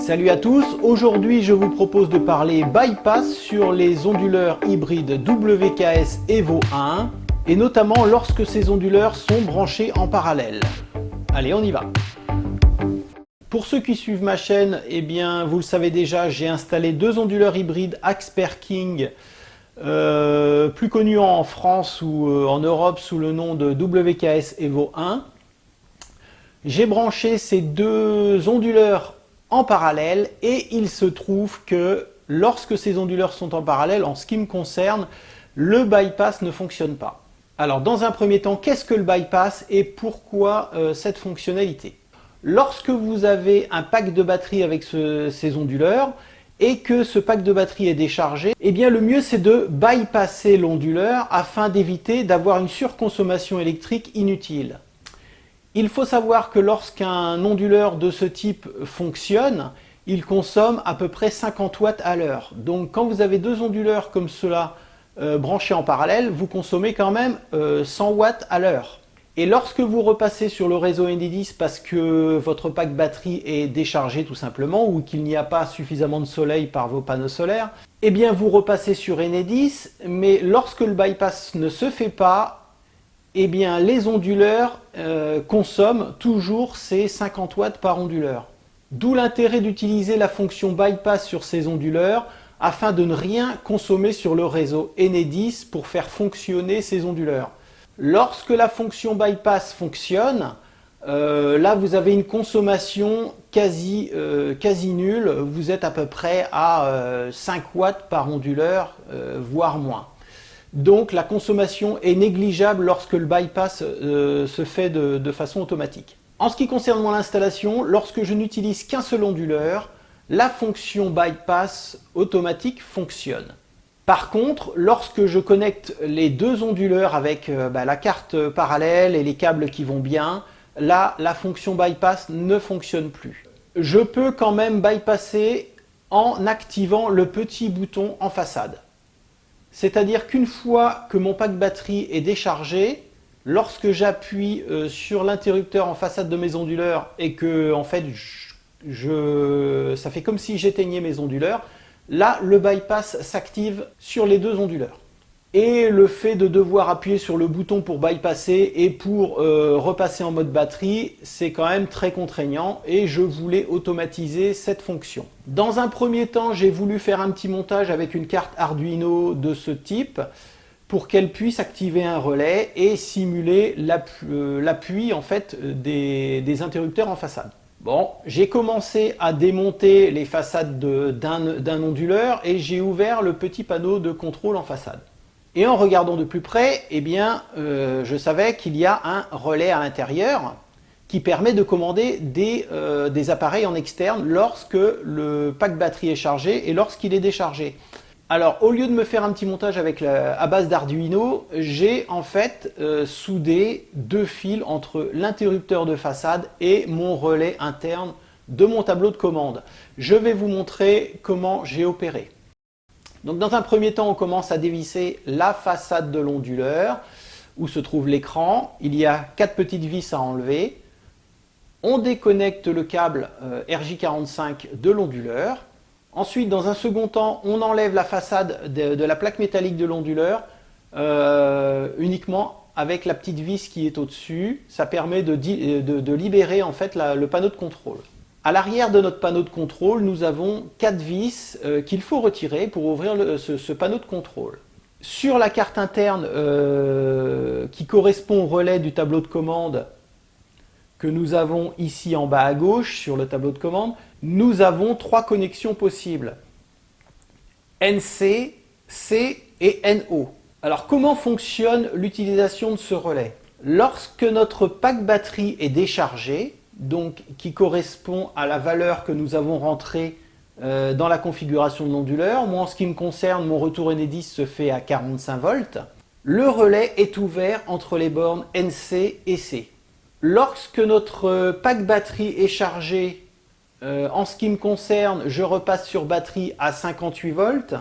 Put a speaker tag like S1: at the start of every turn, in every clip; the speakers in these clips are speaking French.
S1: Salut à tous, aujourd'hui je vous propose de parler bypass sur les onduleurs hybrides WKS Evo 1 et notamment lorsque ces onduleurs sont branchés en parallèle. Allez, on y va. Pour ceux qui suivent ma chaîne, eh bien vous le savez déjà, j'ai installé deux onduleurs hybrides Axper King, plus connus en France ou en Europe sous le nom de WKS Evo 1. J'ai branché ces deux onduleurs en parallèle et il se trouve que lorsque ces onduleurs sont en parallèle, en ce qui me concerne, le bypass ne fonctionne pas. Alors dans un premier temps, qu'est-ce que le bypass et pourquoi cette fonctionnalité? Lorsque vous avez un pack de batterie avec ces onduleurs et que ce pack de batterie est déchargé, eh bien le mieux c'est de bypasser l'onduleur afin d'éviter d'avoir une surconsommation électrique inutile. Il faut savoir que lorsqu'un onduleur de ce type fonctionne, il consomme à peu près 50 watts à l'heure. Donc quand vous avez deux onduleurs comme cela branchés en parallèle, vous consommez quand même 100 watts à l'heure. Et lorsque vous repassez sur le réseau Enedis parce que votre pack batterie est déchargé tout simplement ou qu'il n'y a pas suffisamment de soleil par vos panneaux solaires, eh bien vous repassez sur Enedis, mais lorsque le bypass ne se fait pas, eh bien les onduleurs consomment toujours ces 50 watts par onduleur. D'où l'intérêt d'utiliser la fonction bypass sur ces onduleurs afin de ne rien consommer sur le réseau Enedis pour faire fonctionner ces onduleurs. Lorsque la fonction bypass fonctionne, là vous avez une consommation quasi nulle, vous êtes à peu près à 5 watts par onduleur, voire moins. Donc la consommation est négligeable lorsque le bypass se fait de façon automatique. En ce qui concerne mon installation, lorsque je n'utilise qu'un seul onduleur, la fonction bypass automatique fonctionne. Par contre, lorsque je connecte les deux onduleurs avec la carte parallèle et les câbles qui vont bien, là la fonction bypass ne fonctionne plus. Je peux quand même bypasser en activant le petit bouton en façade. C'est-à-dire qu'une fois que mon pack batterie est déchargé, lorsque j'appuie sur l'interrupteur en façade de mes onduleurs et que en fait ça fait comme si j'éteignais mes onduleurs, là le bypass s'active sur les deux onduleurs. Et le fait de devoir appuyer sur le bouton pour bypasser et pour repasser en mode batterie, c'est quand même très contraignant et je voulais automatiser cette fonction. Dans un premier temps, j'ai voulu faire un petit montage avec une carte Arduino de ce type pour qu'elle puisse activer un relais et simuler l'appui en fait des interrupteurs en façade. Bon, j'ai commencé à démonter les façades d'un onduleur et j'ai ouvert le petit panneau de contrôle en façade. Et en regardant de plus près, eh bien, je savais qu'il y a un relais à l'intérieur qui permet de commander des appareils en externe lorsque le pack batterie est chargé et lorsqu'il est déchargé. Alors, au lieu de me faire un petit montage à base d'Arduino, j'ai en fait soudé deux fils entre l'interrupteur de façade et mon relais interne de mon tableau de commande. Je vais vous montrer comment j'ai opéré. Donc dans un premier temps, on commence à dévisser la façade de l'onduleur où se trouve l'écran. Il y a 4 petites vis à enlever. On déconnecte le câble RJ45 de l'onduleur. Ensuite, dans un second temps, on enlève la façade de la plaque métallique de l'onduleur uniquement avec la petite vis qui est au-dessus. Ça permet de libérer en fait le panneau de contrôle. À l'arrière de notre panneau de contrôle, nous avons 4 vis qu'il faut retirer pour ouvrir ce panneau de contrôle. Sur la carte interne qui correspond au relais du tableau de commande que nous avons ici en bas à gauche sur le tableau de commande, nous avons 3 connexions possibles. NC, C et NO. Alors comment fonctionne l'utilisation de ce relais? Lorsque notre pack batterie est déchargé, donc qui correspond à la valeur que nous avons rentrée dans la configuration de l'onduleur. Moi, en ce qui me concerne, mon retour Enedis se fait à 45 volts. Le relais est ouvert entre les bornes NC et C. Lorsque notre pack batterie est chargé, en ce qui me concerne, je repasse sur batterie à 58 volts.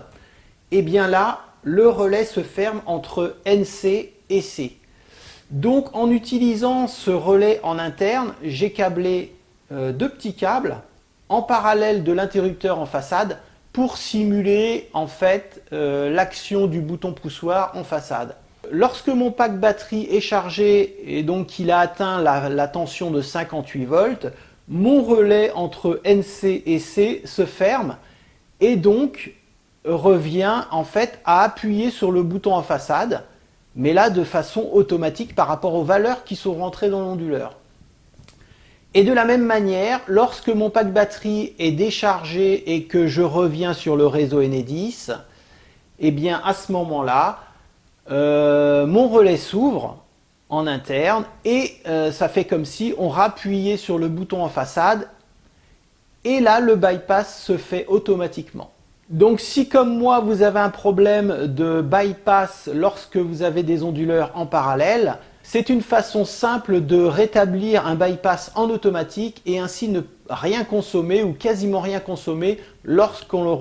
S1: Et bien là, le relais se ferme entre NC et C. Donc en utilisant ce relais en interne, j'ai câblé deux petits câbles en parallèle de l'interrupteur en façade pour simuler en fait l'action du bouton poussoir en façade. Lorsque mon pack batterie est chargé et donc qu'il a atteint la tension de 58 volts, mon relais entre NC et C se ferme et donc revient en fait à appuyer sur le bouton en façade, mais là de façon automatique par rapport aux valeurs qui sont rentrées dans l'onduleur. Et de la même manière, lorsque mon pack batterie est déchargé et que je reviens sur le réseau Enedis, eh bien à ce moment-là, mon relais s'ouvre en interne et ça fait comme si on rappuyait sur le bouton en façade et là le bypass se fait automatiquement. Donc si comme moi vous avez un problème de bypass lorsque vous avez des onduleurs en parallèle, c'est une façon simple de rétablir un bypass en automatique et ainsi ne rien consommer ou quasiment rien consommer lorsqu'on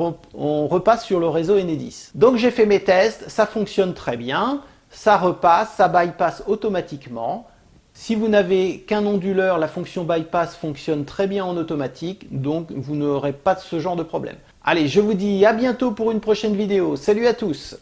S1: repasse sur le réseau Enedis. Donc j'ai fait mes tests, ça fonctionne très bien, ça repasse, ça bypass automatiquement. Si vous n'avez qu'un onduleur, la fonction bypass fonctionne très bien en automatique, donc vous n'aurez pas ce genre de problème. Allez, je vous dis à bientôt pour une prochaine vidéo. Salut à tous!